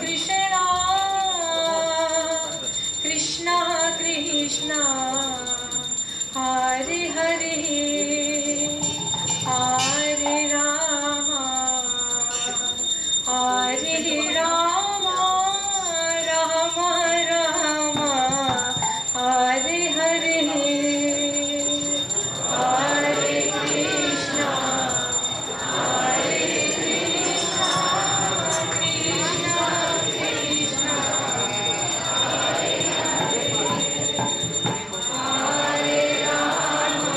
Krishna, Krishna Krishna, Hare Hare, Hare Rama, Hare Rama, Rama Rama, Hare Hare, Hare Krishna, Hare Krishna, Krishna Krishna, Hare Hare, Hare Rama,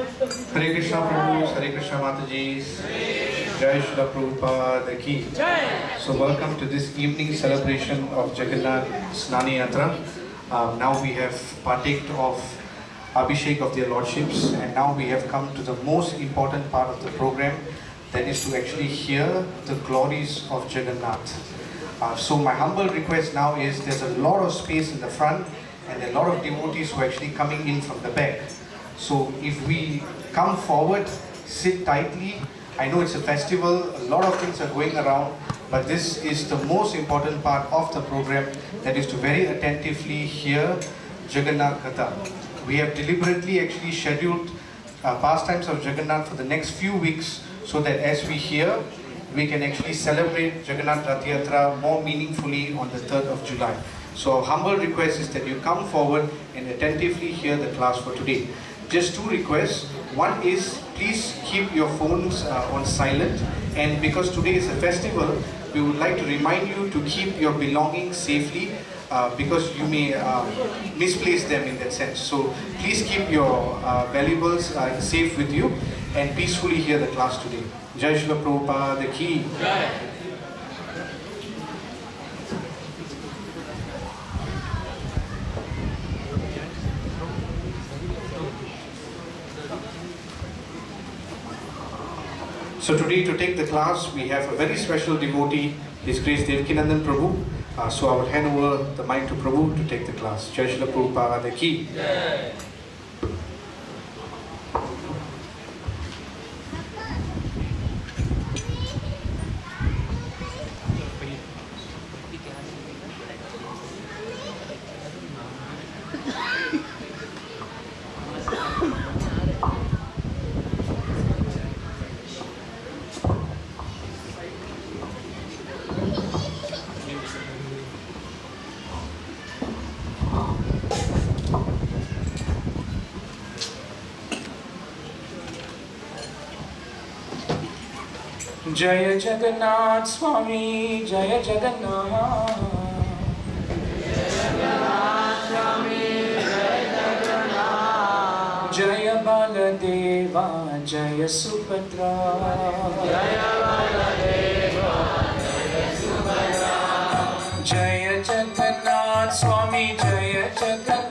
Hare Krishna Prabhu, Hare Krishna Mataji, Jai Shri Prabhupada Ki. So welcome to this evening celebration of Jagannath Snani Yatra. Now we have partaked of Abhishek of their Lordships, and now we have come to the most important part of the program, that is to actually hear the glories of Jagannath. So my humble request now is, there's a lot of space in the front and a lot of devotees who are actually coming in from the back. So if we come forward, sit tightly. I know it's a festival, a lot of things are going around, but this is the most important part of the program, that is to very attentively hear Jagannath Katha. We have deliberately actually scheduled pastimes of Jagannath for the next few weeks, so that as we hear, we can actually celebrate Jagannath Rath Yatra more meaningfully on the 3rd of July. So our humble request is that you come forward and attentively hear the class for today. Just two requests. One is, please keep your phones on silent, and because today is a festival, we would like to remind you to keep your belongings safely, because you may misplace them in that sense. So please keep your valuables safe with you and peacefully hear the class today. Jai Shri Prabhupada Ki. So today, to take the class, we have a very special devotee, His Grace Devakinandon Prabhu. So I will hand over the mic to Prabhu to take the class. Jai Shri Prabhupada Ki. Jaya Jagannath Swami, Jaya Jagannath. Jaya Baladeva, Jaya Subhadra. Jaya Jagannath Swami, Jaya Jagannath.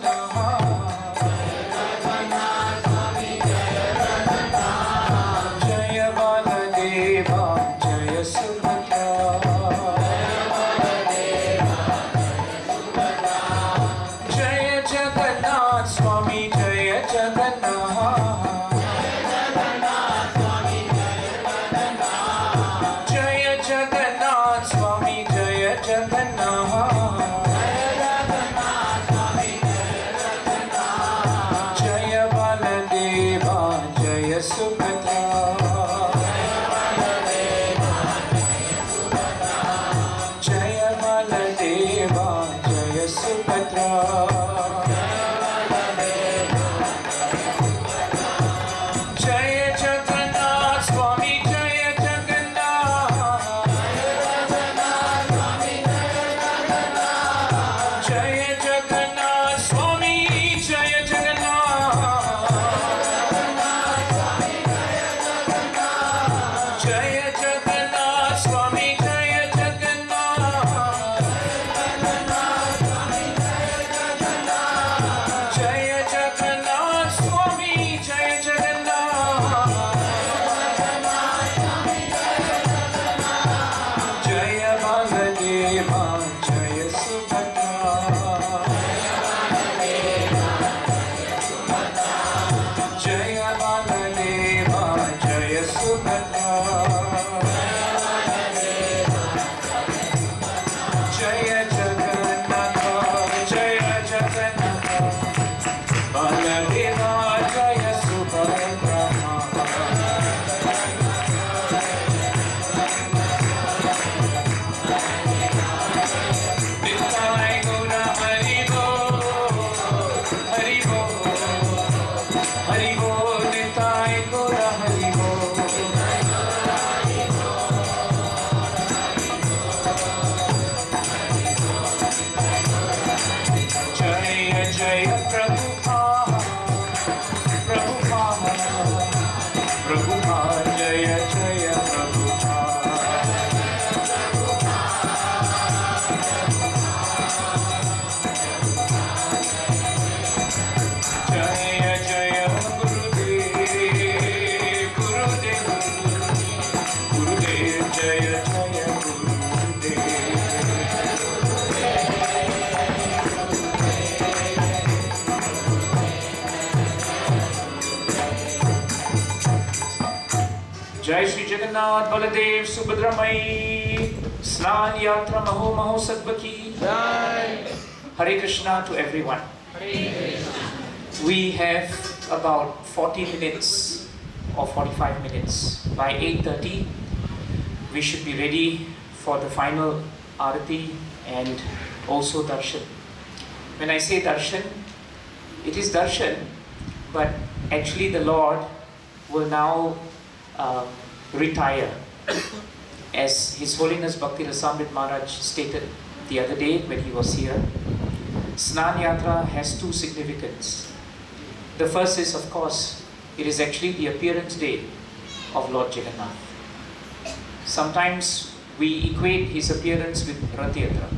Jagannath, Baladev, Subhadra Mai, Snan Yatra Maho Mahosatva ki Jai. Hare Krishna to everyone. We have about 40 minutes or 45 minutes. By 8:30, we should be ready for the final Arati and also Darshan. When I say Darshan, it is Darshan, but actually the Lord will now retire. As His Holiness Bhakti Rasamrit Maharaj stated the other day when he was here, Snan Yatra has two significance. The first is, of course, it is actually the appearance day of Lord Jagannath. Sometimes we equate his appearance with Rath Yatra.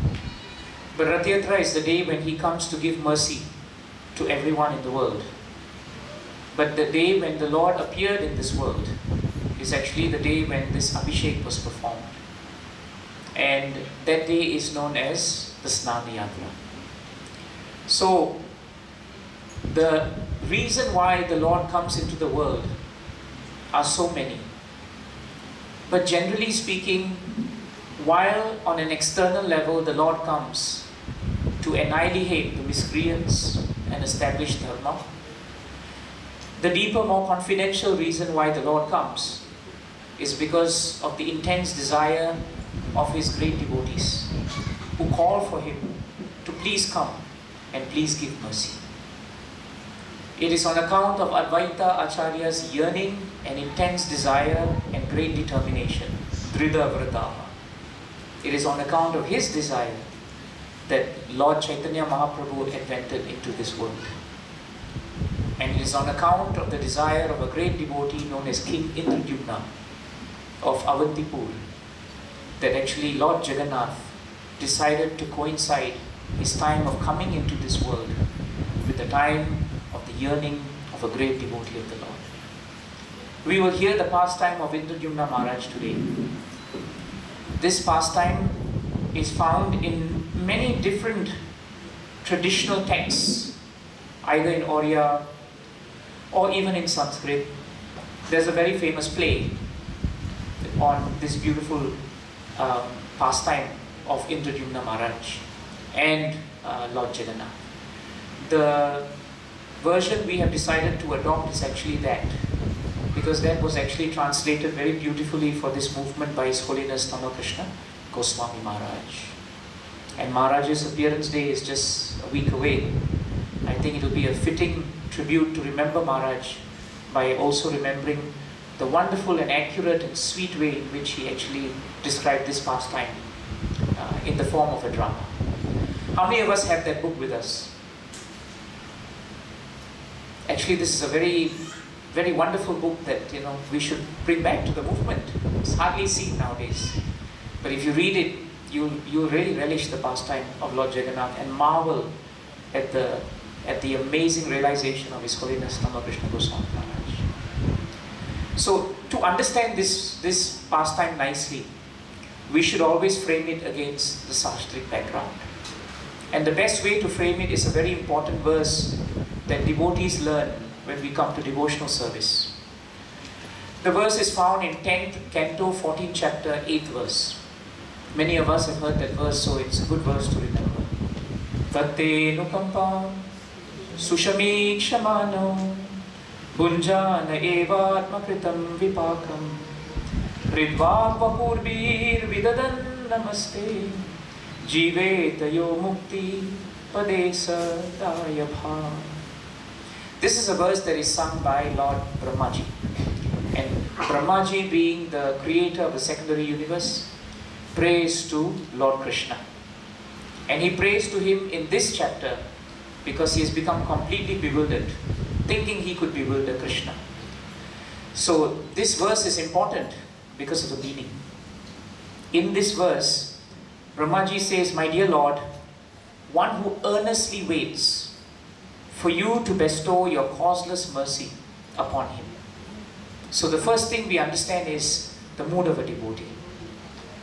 But Rath Yatra is the day when he comes to give mercy to everyone in the world. But the day when the Lord appeared in this world is actually the day when this Abhishek was performed. And that day is known as the Snan Yatra. So, the reason why the Lord comes into the world are so many. But generally speaking, while on an external level the Lord comes to annihilate the miscreants and establish dharma, the deeper, more confidential reason why the Lord comes is because of the intense desire of His great devotees who call for Him to please come and please give mercy. It is on account of Advaita Acharya's yearning and intense desire and great determination, Dhrida Vrataha. It is on account of his desire that Lord Chaitanya Mahaprabhu advented into this world. And it is on account of the desire of a great devotee known as King Indradyumna of Avantipur that actually Lord Jagannath decided to coincide his time of coming into this world with the time of the yearning of a great devotee of the Lord. We will hear the pastime of Indradyumna Maharaj today. This pastime is found in many different traditional texts, either in Oriya or even in Sanskrit. There's a very famous play on this beautiful pastime of Indradyumna Maharaj and Lord Jagannath. The version we have decided to adopt is actually that, because that was actually translated very beautifully for this movement by His Holiness Namakrishna Goswami Maharaj. And Maharaj's appearance day is just a week away. I think it will be a fitting tribute to remember Maharaj by also remembering the wonderful and accurate and sweet way in which he actually described this pastime in the form of a drama. How many of us have that book with us? Actually, this is a very, very wonderful book that we should bring back to the movement. It's hardly seen nowadays. But if you read it, you'll really relish the pastime of Lord Jagannath and marvel at the amazing realization of His Holiness Namakrishna Goswami Maharaj. So, to understand this pastime nicely, we should always frame it against the Sastric background. And the best way to frame it is a very important verse that devotees learn when we come to devotional service. The verse is found in 10th Canto, 14th chapter, 8th verse. Many of us have heard that verse, so it's a good verse to remember. Tate nukampam sushamikshmano bunjana evatmakritam vipakam ridva vapurbir vidadan namaste jivetayo mukti padesa dayabha. This is a verse that is sung by Lord Brahmaji. And Brahmaji, being the creator of the secondary universe, prays to Lord Krishna. And he prays to him in this chapter because he has become completely bewildered, thinking he could bewilder Krishna. So this verse is important because of the meaning. In this verse, Brahmaji says, "My dear Lord, one who earnestly waits for you to bestow your causeless mercy upon him." So the first thing we understand is the mood of a devotee.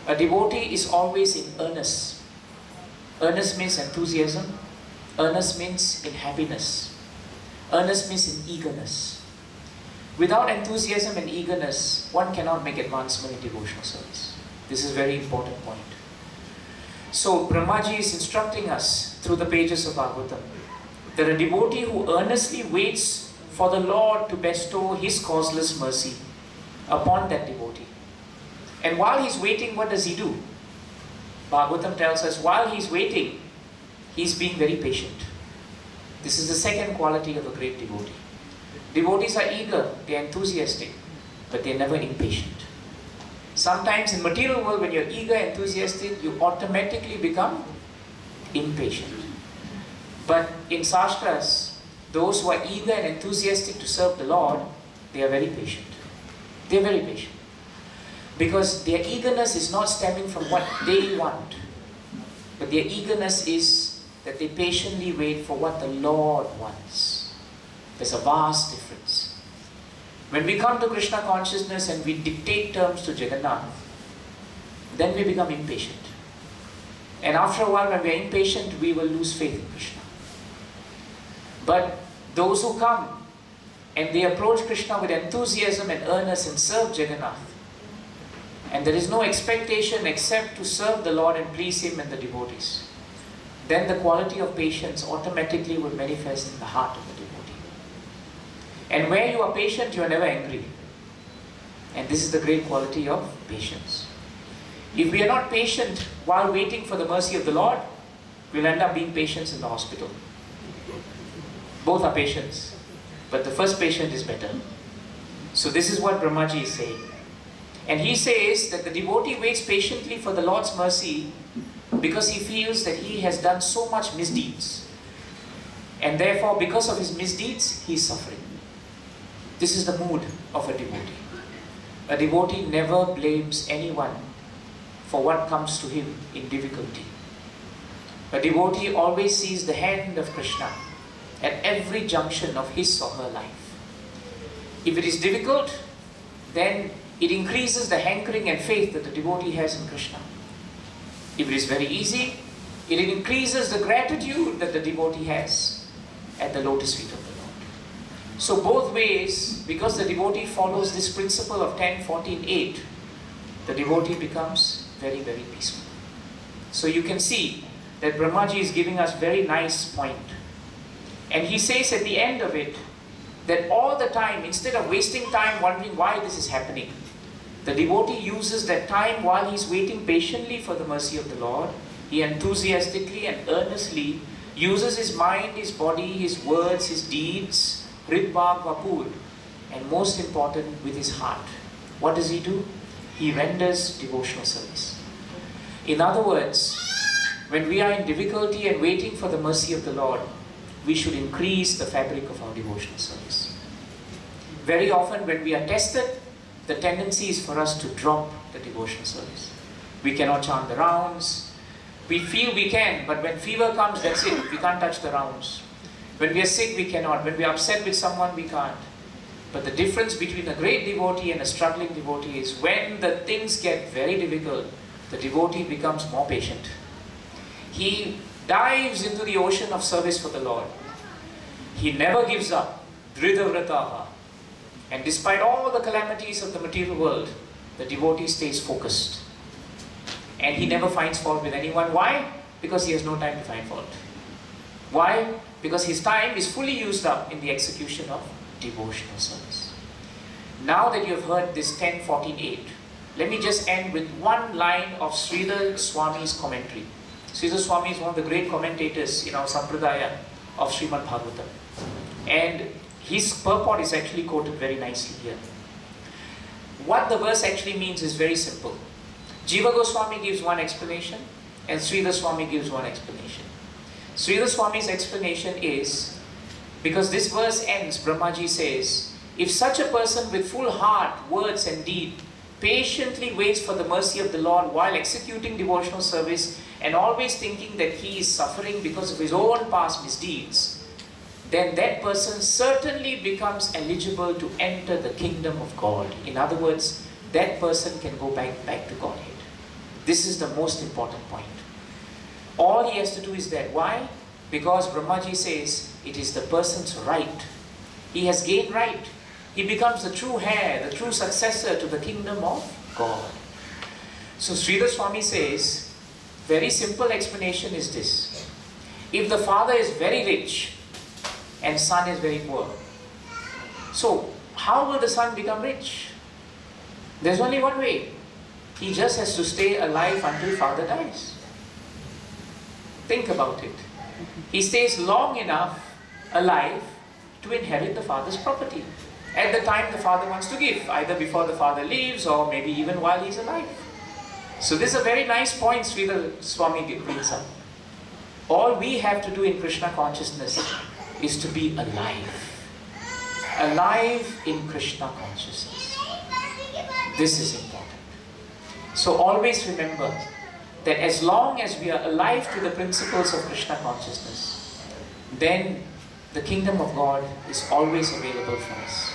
A devotee is always in earnest. Earnest means enthusiasm. Earnest means in happiness. Earnest means in eagerness. Without enthusiasm and eagerness, one cannot make advancement in devotional service. This is a very important point. So Brahmaji is instructing us through the pages of Bhagavatam that a devotee who earnestly waits for the Lord to bestow His causeless mercy upon that devotee. And while he's waiting, what does he do? Bhagavatam tells us, while he's waiting, he's being very patient. This is the second quality of a great devotee. Devotees are eager, they are enthusiastic, but they are never impatient. Sometimes in material world, when you're eager, enthusiastic, you automatically become impatient. But in Shastras, those who are eager and enthusiastic to serve the Lord, they are very patient. They are very patient. Because their eagerness is not stemming from what they want, but their eagerness is that they patiently wait for what the Lord wants. There's a vast difference. When we come to Krishna consciousness and we dictate terms to Jagannath, then we become impatient. And after a while, when we are impatient, we will lose faith in Krishna. But those who come and they approach Krishna with enthusiasm and earnest and serve Jagannath, and there is no expectation except to serve the Lord and please Him and the devotees, then the quality of patience automatically will manifest in the heart of the devotee. And where you are patient, you are never angry. And this is the great quality of patience. If we are not patient while waiting for the mercy of the Lord, we'll end up being patients in the hospital. Both are patients, but the first patient is better. So this is what Brahmaji is saying. And he says that the devotee waits patiently for the Lord's mercy because he feels that he has done so much misdeeds. And therefore, because of his misdeeds, he is suffering. This is the mood of a devotee. A devotee never blames anyone for what comes to him in difficulty. A devotee always sees the hand of Krishna at every junction of his or her life. If it is difficult, then it increases the hankering and faith that the devotee has in Krishna. If it is very easy, it increases the gratitude that the devotee has at the lotus feet of the Lord. So both ways, because the devotee follows this principle of 10, 14, 8, the devotee becomes very, very peaceful. So you can see that Brahmaji is giving us very nice point. And he says at the end of it, that all the time, instead of wasting time wondering why this is happening, the devotee uses that time while he's waiting patiently for the mercy of the Lord. He enthusiastically and earnestly uses his mind, his body, his words, his deeds, Ritbhag Vapur, and most important, with his heart. What does he do? He renders devotional service. In other words, when we are in difficulty and waiting for the mercy of the Lord, we should increase the fabric of our devotional service. Very often when we are tested, the tendency is for us to drop the devotional service. We cannot chant the rounds. We feel we can, but when fever comes, that's it. We can't touch the rounds. When we are sick, we cannot. When we are upset with someone, we can't. But the difference between a great devotee and a struggling devotee is when the things get very difficult, the devotee becomes more patient. He dives into the ocean of service for the Lord. He never gives up. Dhridavrataha. And despite all the calamities of the material world, the devotee stays focused. And he never finds fault with anyone. Why? Because he has no time to find fault. Why? Because his time is fully used up in the execution of devotional service. Now that you have heard this 10, 14, 8, let me just end with one line of Sridhar Swami's commentary. Sridhar Swami is one of the great commentators in our Sampradaya of Srimad Bhagavatam. And his purport is actually quoted very nicely here. What the verse actually means is very simple. Jiva Goswami gives one explanation and Sridhar Swami gives one explanation. Sridhar Swami's explanation is, because this verse ends, Brahmaji says, if such a person with full heart, words and deed patiently waits for the mercy of the Lord while executing devotional service and always thinking that he is suffering because of his own past misdeeds, then that person certainly becomes eligible to enter the kingdom of God. In other words, that person can go back to Godhead. This is the most important point. All he has to do is that. Why? Because Brahmaji says it is the person's right. He has gained right. he becomes the true heir, the true successor to the kingdom of God. So Sridhar Swami says, very simple explanation is this. If the father is very rich and son is very poor, so how will the son become rich? There's only one way. He just has to stay alive until father dies. Think about it. He stays long enough alive to inherit the father's property at the time the father wants to give, either before the father leaves or maybe even while he's alive. So this is a very nice point Sridhar Swami brings up. All we have to do in Krishna consciousness is to be alive. Alive in Krishna consciousness. This is important. So always remember that as long as we are alive to the principles of Krishna consciousness, then the kingdom of God is always available for us.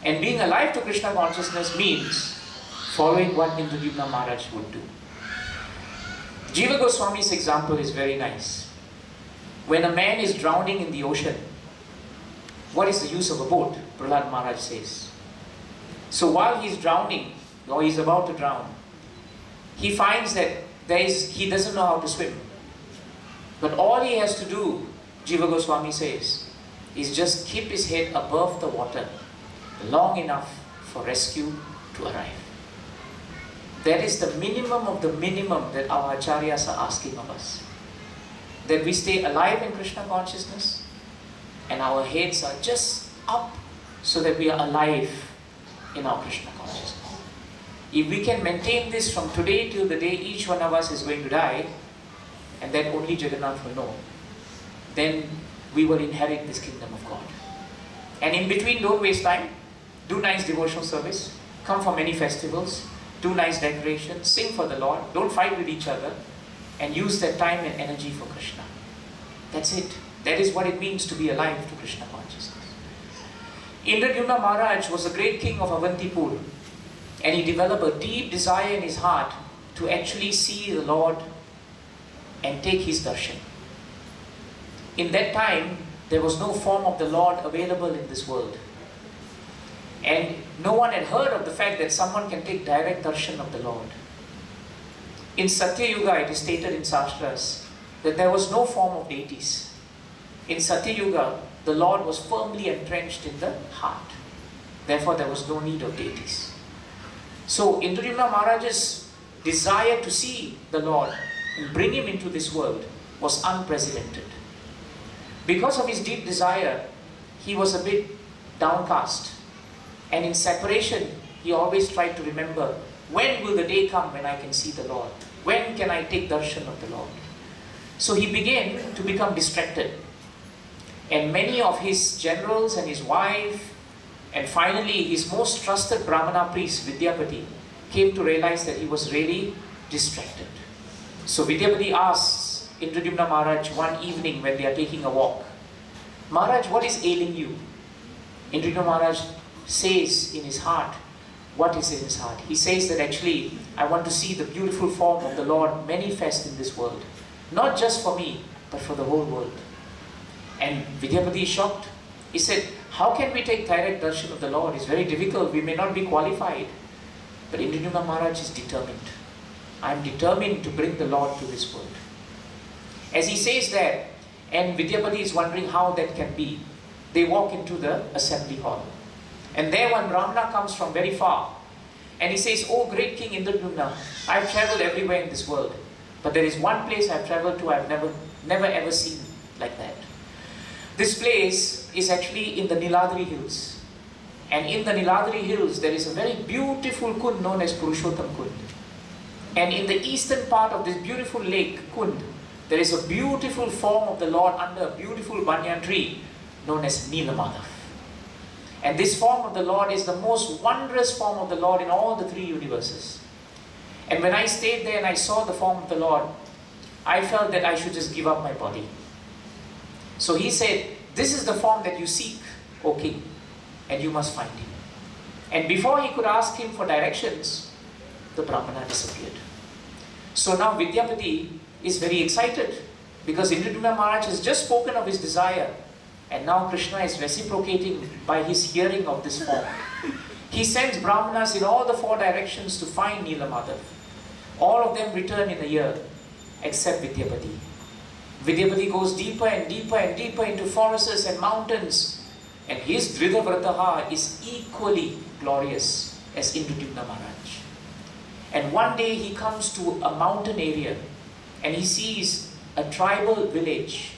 And being alive to Krishna consciousness means following what Indradyumna Maharaj would do. Jiva Goswami's example is very nice. When a man is drowning in the ocean, what is the use of a boat? Prahlad Maharaj says. So while he's drowning, or he's about to drown, he finds that he doesn't know how to swim. But all he has to do, Jiva Goswami says, is just keep his head above the water long enough for rescue to arrive. That is the minimum of the minimum that our acharyas are asking of us. That we stay alive in Krishna consciousness and our heads are just up so that we are alive in our Krishna consciousness. If we can maintain this from today till the day each one of us is going to die, and that only Jagannath will know, then we will inherit this kingdom of God. And in between, don't waste time. Do nice devotional service. Come for many festivals. Do nice decorations. Sing for the Lord. Don't fight with each other. And use that time and energy for Krishna. That's it. That is what it means to be alive to Krishna consciousness. Indradyumna Maharaj was a great king of Avantipur. And he developed a deep desire in his heart to actually see the Lord and take his darshan. In that time, there was no form of the Lord available in this world. And no one had heard of the fact that someone can take direct darshan of the Lord. In Satya Yuga, it is stated in Shastras that there was no form of deities. In Satya Yuga, the Lord was firmly entrenched in the heart. Therefore, there was no need of deities. So, Indradyumna Maharaj's desire to see the Lord and bring him into this world was unprecedented. Because of his deep desire, he was a bit downcast. And in separation, he always tried to remember, when will the day come when I can see the Lord? When can I take darshan of the Lord? So he began to become distracted. And many of his generals and his wife, and finally his most trusted Brahmana priest, Vidyapati, came to realize that he was really distracted. So Vidyapati asks Indradyumna Maharaj one evening when they are taking a walk, Maharaj, what is ailing you? Indradyumna Maharaj says in his heart, what is in his heart? He says that actually, I want to see the beautiful form of the Lord manifest in this world. Not just for me, but for the whole world. And Vidyapati is shocked. He said, how can we take direct darshan of the Lord? It's very difficult. We may not be qualified. But Indradyumna Maharaj is determined. I am determined to bring the Lord to this world. As he says that, and Vidyapati is wondering how that can be, they walk into the assembly hall. And there one Brahmana comes from very far. And he says, oh great King Indradyumna, I have traveled everywhere in this world. But there is one place I have traveled to I have never ever seen like that. This place is actually in the Niladri hills. And in the Niladri hills there is a very beautiful kund known as Purushottam Kund. And in the eastern part of this beautiful lake, Kund, there is a beautiful form of the Lord under a beautiful banyan tree known as Neelamadhav. And this form of the Lord is the most wondrous form of the Lord in all the three universes. And when I stayed there and I saw the form of the Lord, I felt that I should just give up my body. So he said, this is the form that you seek, O King, and you must find him. And before he could ask him for directions, the Brahmana disappeared. So now Vidyapati is very excited because Indradyumna Maharaj has just spoken of his desire And now Krishna is reciprocating by his hearing of this form. He sends brahmanas in all the 4 directions to find Nila Madhav. All of them return in a year, except Vidyapati. Vidyapati goes deeper and deeper and deeper into forests and mountains, and his Dhrida Vrataha is equally glorious as Indradyumna Maharaj. And one day he comes to a mountain area and he sees a tribal village.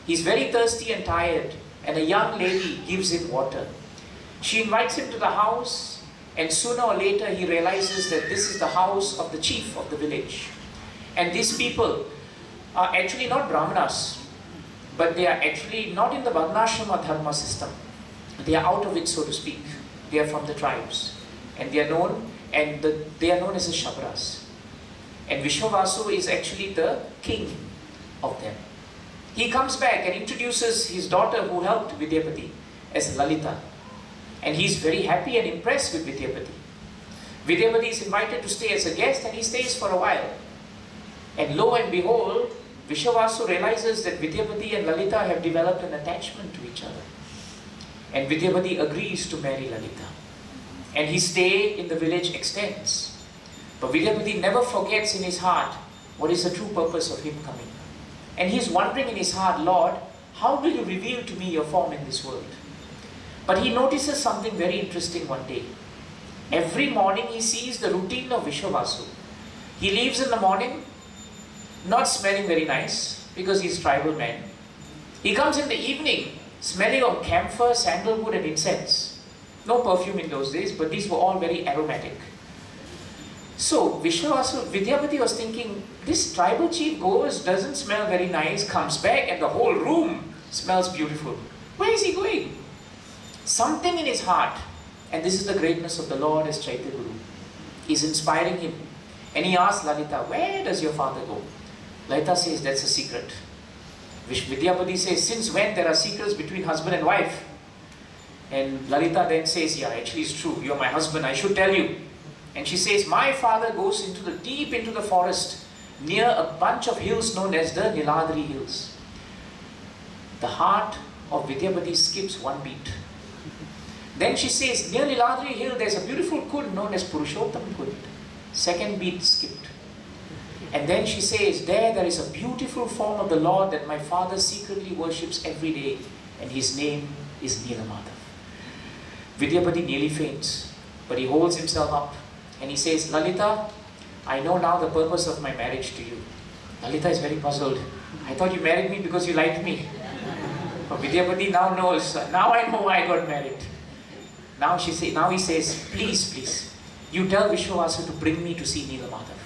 He's very thirsty and tired, and a young lady gives him water. She invites him to the house, and sooner or later he realizes that this is the house of the chief of the village. And these people are actually not Brahmanas, but they are actually not in the Varnashrama dharma system. They are out of it, so to speak. They are from the tribes, and they are known as the Shabras. And Vishwavasu is actually the king of them. He comes back and introduces his daughter who helped Vidyapati as Lalita. And he's very happy and impressed with Vidyapati. Vidyapati is invited to stay as a guest, and he stays for a while. And lo and behold, Vishwavasu realizes that Vidyapati and Lalita have developed an attachment to each other. And Vidyapati agrees to marry Lalita. And his stay in the village extends. But Vidyapati never forgets in his heart what is the true purpose of him coming. And he's wondering in his heart, Lord, how will you reveal to me your form in this world? But he notices something very interesting one day. Every morning he sees the routine of Vishwavasu. He leaves in the morning, not smelling very nice, because he's a tribal man. He comes in the evening, smelling of camphor, sandalwood and incense. No perfume in those days, but these were all very aromatic. So Vidyapati was thinking, this tribal chief goes, doesn't smell very nice, comes back and the whole room smells beautiful. Where is he going? Something in his heart, and this is the greatness of the Lord as Chaitya Guru, is inspiring him. And he asks Lalita, where does your father go? Lalita says, that's a secret. Vidyapati says, since when there are secrets between husband and wife? And Lalita then says, yeah, actually it's true, you're my husband, I should tell you. And she says, my father goes deep into the forest, near a bunch of hills known as the Niladri hills. The heart of Vidyapati skips one beat. Then she says, near Niladri hill there's a beautiful kund known as Purushottam Kund. Second beat skipped. And then she says, there is a beautiful form of the Lord that my father secretly worships every day, and his name is Nila Madhav. Vidyapati nearly faints, but he holds himself up and he says, Lalita, I know now the purpose of my marriage to you. Lalita is very puzzled. I thought you married me because you liked me. But Vidyapati now knows, now I know why I got married. Now he says, please, you tell Vishwavasu to bring me to see Nila Madhav.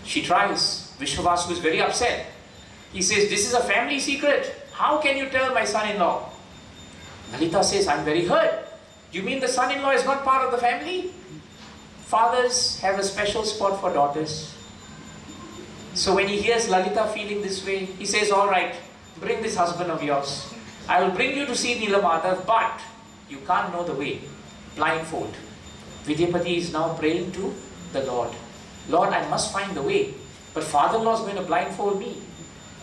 She tries. Vishwavasu is very upset. He says, this is a family secret. How can you tell my son-in-law? Lalita says, I'm very hurt. You mean the son-in-law is not part of the family? Fathers have a special spot for daughters. So when he hears Lalita feeling this way, he says, all right, bring this husband of yours. I will bring you to see Nila Madhav, but you can't know the way. Blindfold. Vidyapati is now praying to the Lord. Lord, I must find the way, but father-in-law is going to blindfold me.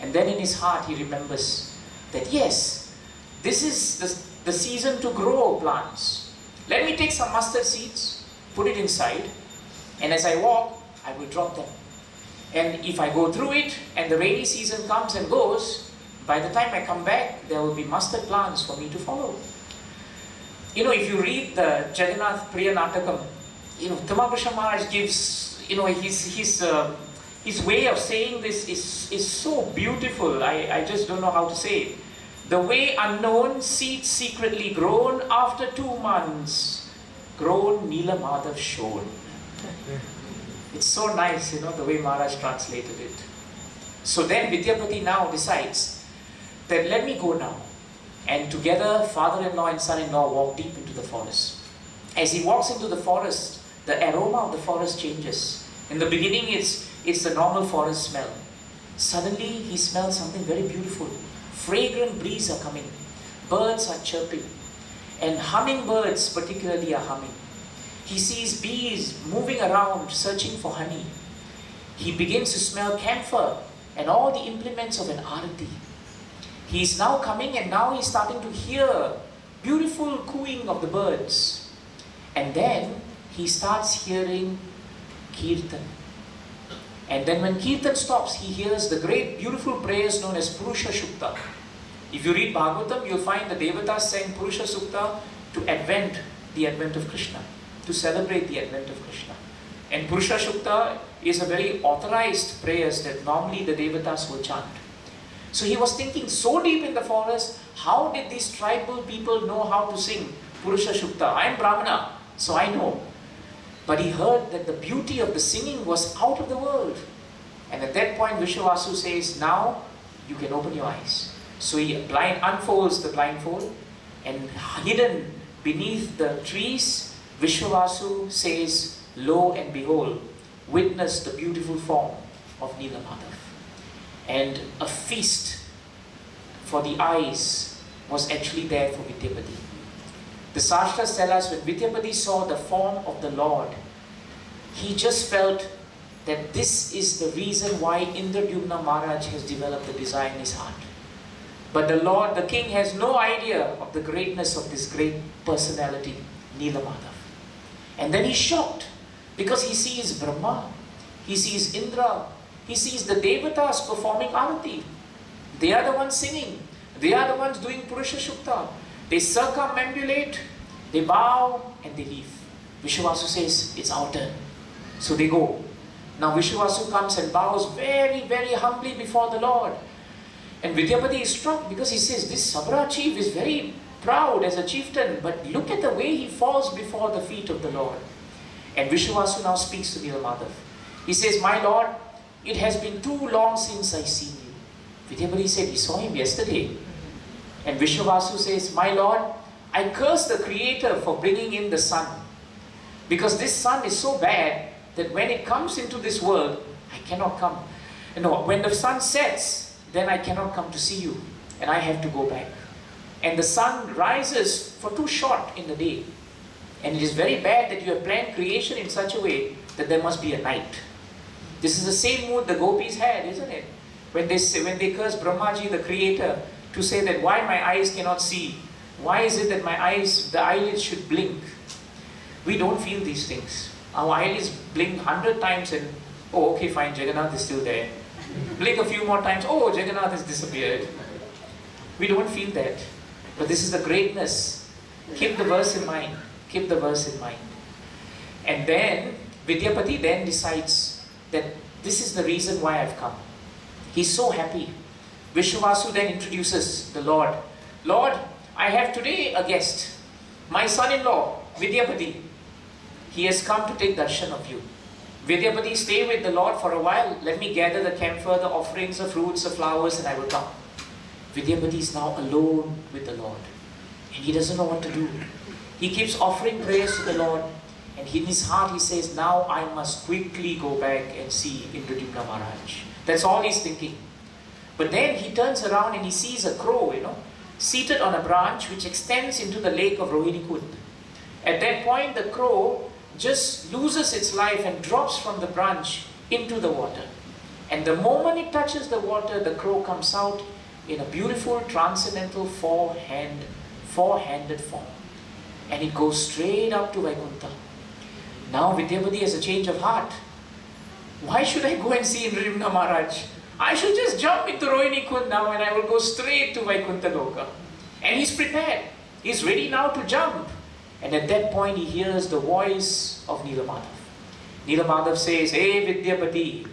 And then in his heart he remembers that yes, this is the season to grow plants. Let me take some mustard seeds, put it inside, and as I walk, I will drop them. And if I go through it, and the rainy season comes and goes, by the time I come back, there will be mustard plants for me to follow. You know, if you read the Jagannath Priya Natakam, Devakinandon Maharaj gives, his way of saying this is so beautiful. I just don't know how to say it. The way unknown, seeds secretly grown, after 2 months, grown Nila Madhav shone. It's so nice, the way Maharaj translated it. So then Vidyapati now decides that let me go now. And together, father-in-law and son-in-law walk deep into the forest. As he walks into the forest, the aroma of the forest changes. In the beginning, it's the normal forest smell. Suddenly, he smells something very beautiful. Fragrant breeze are coming. Birds are chirping. And hummingbirds particularly are humming. He sees bees moving around, searching for honey. He begins to smell camphor and all the implements of an arati. He's now coming and now he's starting to hear beautiful cooing of the birds. And then he starts hearing Kirtan. And then when Kirtan stops, he hears the great beautiful prayers known as Purusha Sukta. If you read Bhagavatam, you'll find the Devatas sang Purusha Sukta to the advent of Krishna, to celebrate the advent of Krishna. And Purusha Sukta is a very authorized prayers that normally the Devatas will chant. So he was thinking so deep in the forest, how did these tribal people know how to sing Purusha Sukta? I am Brahmana, so I know. But he heard that the beauty of the singing was out of the world. And at that point, Vishwavasu says, now you can open your eyes. So he unfolds the blindfold, and hidden beneath the trees, Vishwavasu says, lo and behold, witness the beautiful form of Nilamadav. And a feast for the eyes was actually there for Vidyapati. The Shastras tell us when Vidyapati saw the form of the Lord, he just felt that this is the reason why Indradyumna Maharaj has developed the desire in his heart. But the Lord, the king, has no idea of the greatness of this great personality, Nilamadav. And then he's shocked because he sees Brahma, he sees Indra, he sees the Devatas performing Arati. They are the ones singing. They are the ones doing Purusha Sukta. They circumambulate, they bow, and they leave. Vishwavasu says, it's our turn. So they go. Now Vishwavasu comes and bows very, very humbly before the Lord. And Vidyapati is struck because he says, this Sabra chief is very proud as a chieftain, but look at the way he falls before the feet of the Lord. And Vishwavasu now speaks to Nilamadav. He says, my Lord, it has been too long since I seen you. Vidyapati said, he saw him yesterday. And Vishwavasu says, my Lord, I curse the Creator for bringing in the sun. Because this sun is so bad that when it comes into this world, I cannot come. When the sun sets, then I cannot come to see you. And I have to go back. And the sun rises for too short in the day. And it is very bad that you have planned creation in such a way that there must be a night. This is the same mood the gopis had, isn't it? When they curse Brahmaji, the Creator, to say that why my eyes cannot see? Why is it that my eyes, the eyelids should blink? We don't feel these things. Our eyelids blink 100 times and, oh, okay, fine, Jagannath is still there. Blink a few more times, oh, Jagannath has disappeared. We don't feel that. But this is the greatness. Keep the verse in mind. Keep the verse in mind. And then, Vidyapati then decides that this is the reason why I've come. He's so happy. Vishwavasu then introduces the Lord. Lord, I have today a guest. My son-in-law, Vidyapati. He has come to take darshan of you. Vidyapati, stay with the Lord for a while. Let me gather the camphor, the offerings, the fruits, the flowers, and I will come. Vidyapati is now alone with the Lord. And he doesn't know what to do. He keeps offering prayers to the Lord. And in his heart he says, now I must quickly go back and see Indradyumna Maharaj. That's all he's thinking. But then he turns around and he sees a crow, seated on a branch which extends into the lake of Rohinikund. At that point, the crow just loses its life and drops from the branch into the water. And the moment it touches the water, the crow comes out in a beautiful transcendental four-handed form. And it goes straight up to Vaikuntha. Now Vidyapati has a change of heart. Why should I go and see Indradyumna Maharaj? I should just jump into Rohinikund now and I will go straight to Vaikuntha Loka. And he's prepared. He's ready now to jump. And at that point he hears the voice of Nilamadav. Nilamadav says, hey Vidyapati,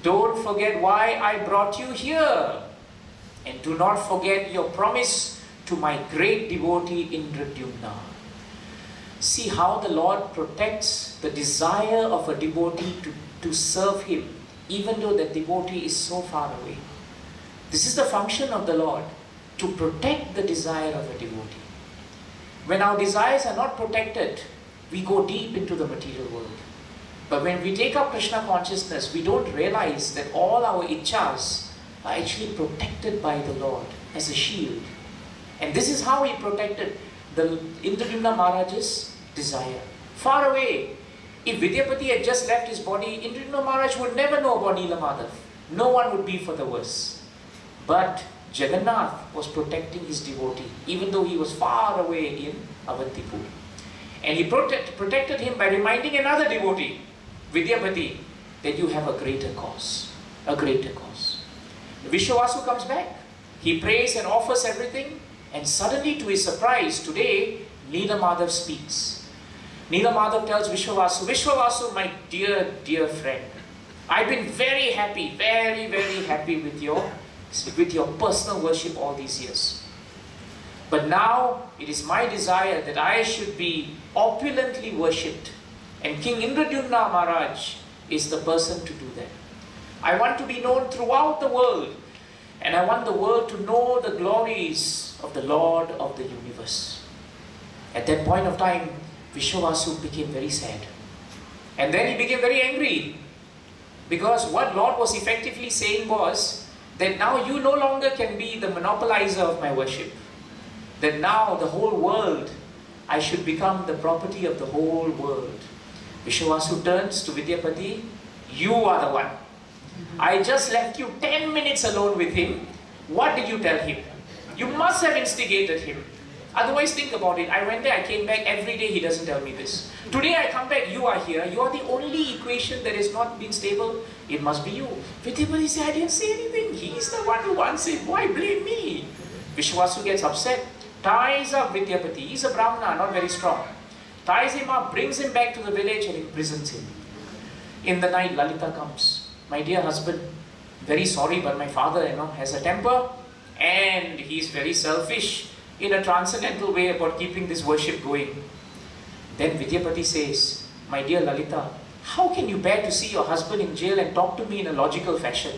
don't forget why I brought you here. And do not forget your promise to my great devotee Indradyumna. See how the Lord protects the desire of a devotee to serve him, even though that devotee is so far away. This is the function of the Lord, to protect the desire of a devotee. When our desires are not protected, we go deep into the material world. But when we take up Krishna consciousness, we don't realize that all our ichchas are actually protected by the Lord as a shield. And this is how he protected the Indradyumna Maharaj's desire. Far away. If Vidyapati had just left his body, Indradyumna Maharaj would never know about Nilamadav. No one would be for the worse. But Jagannath was protecting his devotee, even though he was far away in Avantipur. And he protected him by reminding another devotee, Vidyapati, that you have a greater cause. A greater cause. Vishwavasu comes back. He prays and offers everything. And suddenly, to his surprise, today, Neela Madhav speaks. Neela Madhav tells Vishwavasu, Vishwavasu, my dear, dear friend, I've been very happy, very, very happy with your personal worship all these years. But now, it is my desire that I should be opulently worshipped. And King Indradyumna Maharaj is the person to do that. I want to be known throughout the world. And I want the world to know the glories of the Lord of the universe. At that point of time, Vishwavasu became very sad. And then he became very angry. Because what Lord was effectively saying was that now you no longer can be the monopolizer of my worship. That now the whole world, I should become the property of the whole world. Vishwavasu turns to Vidyapati, you are the one. I just left you 10 minutes alone with him. What did you tell him? You must have instigated him. Otherwise, think about it. I went there, I came back, every day he doesn't tell me this. Today I come back, you are here. You are the only equation that has not been stable. It must be you. Vidyapati said, I didn't say anything. He's the one who wants it. Why blame me? Vishwavasu gets upset, ties up Vidyapati. He's a Brahmana, not very strong. Ties him up, brings him back to the village and imprisons him. In the night, Lalita comes. My dear husband, very sorry, but my father, has a temper and he's very selfish in a transcendental way about keeping this worship going. Then Vidyapati says, my dear Lalita, how can you bear to see your husband in jail and talk to me in a logical fashion?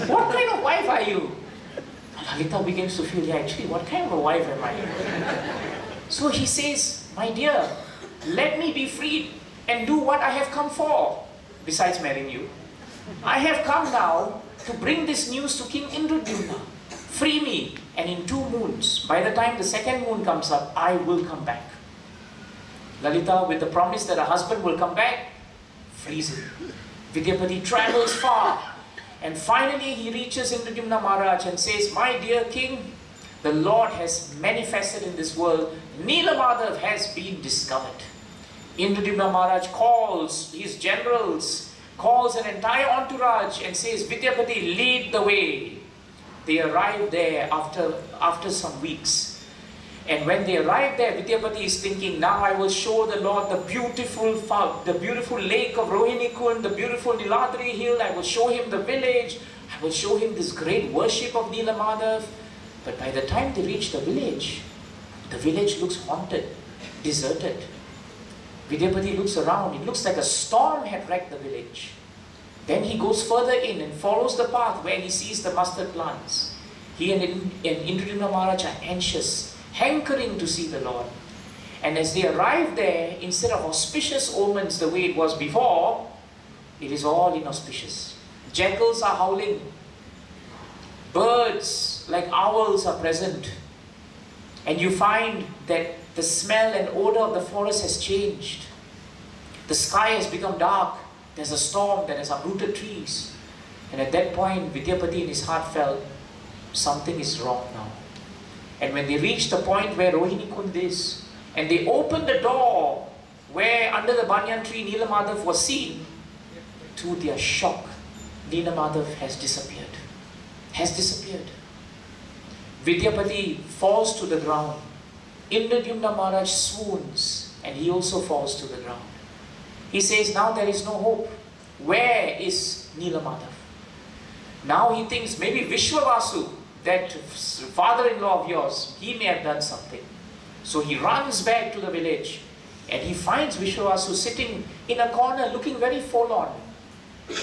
What kind of wife are you? Lalita begins to feel, yeah, actually, what kind of a wife am I? So he says, my dear, let me be freed and do what I have come for, besides marrying you. I have come now to bring this news to King Indradyumna. Free me, and in 2 moons, by the time the second moon comes up, I will come back. Lalita, with the promise that her husband will come back, frees him. Vidyapati travels far, and finally he reaches Indradyumna Maharaj and says, my dear king, the Lord has manifested in this world. Neela Madhav has been discovered. Indradyumna Maharaj calls his generals, calls an entire entourage and says, Vidyapati, lead the way. They arrive there after some weeks. And when they arrive there, Vidyapati is thinking, now I will show the Lord the beautiful lake of Rohinikund, the beautiful Niladri hill. I will show him the village. I will show him this great worship of Neela Madhav. But by the time they reach the village looks haunted, deserted. Vidyapati looks around. It looks like a storm had wrecked the village. Then he goes further in and follows the path where he sees the mustard plants. He and Indradyumna Maharaj are anxious, hankering to see the Lord. And as they arrive there, instead of auspicious omens the way it was before, it is all inauspicious. Jackals are howling. Birds like owls are present. And you find that the smell and odor of the forest has changed. The sky has become dark. There's a storm that has uprooted trees. And at that point, Vidyapati in his heart felt, something is wrong now. And when they reached the point where Rohinikund is, and they opened the door where under the banyan tree Neela Madhav was seen, to their shock, Neela Madhav has disappeared. Vidyapati falls to the ground. Indradyumna Maharaj swoons, and he also falls to the ground. He says, now there is no hope. Where is Neela Madhav? Now he thinks maybe Vishwavasu, that father-in-law of yours, he may have done something. So he runs back to the village and he finds Vishwavasu sitting in a corner looking very forlorn.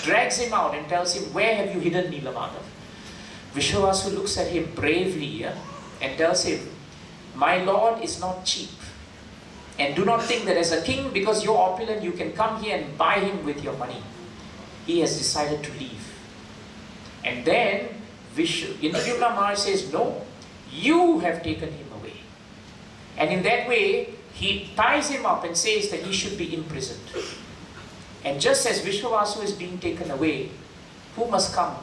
Drags him out and tells him, where have you hidden Neela Madhav? Vishwavasu looks at him bravely and tells him, my lord is not cheap. And do not think that as a king, because you're opulent, you can come here and buy him with your money. He has decided to leave. And then Indradyumna Maharaj says, no, you have taken him away. And in that way, he ties him up and says that he should be imprisoned. And just as Vishwavasu is being taken away, who must come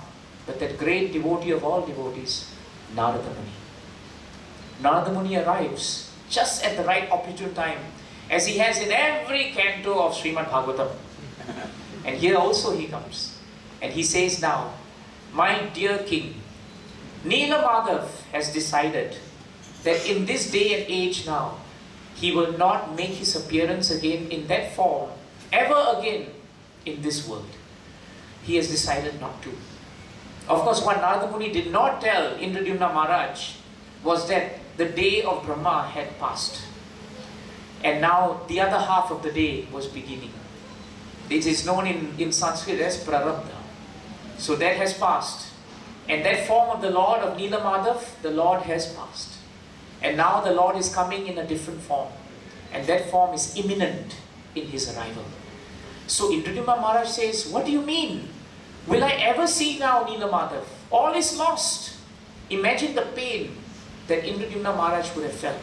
but that great devotee of all devotees, Narada Muni. Narada Muni arrives just at the right opportune time, as he has in every canto of Srimad Bhagavatam. And here also he comes. And he says now, my dear king, Nila Madhav has decided that in this day and age now, he will not make his appearance again in that form ever again in this world. He has decided not to. Of course, what Narada Muni did not tell Indradyumna Maharaj was that the day of Brahma had passed. And now the other half of the day was beginning. It is known in Sanskrit as Prarabdha. So that has passed. And that form of the Lord of Nila Madhav, the Lord has passed. And now the Lord is coming in a different form. And that form is imminent in his arrival. So Indradyumna Maharaj says, what do you mean? Will I ever see now Nila Madhav? All is lost. Imagine the pain that Indradyumna Maharaj would have felt.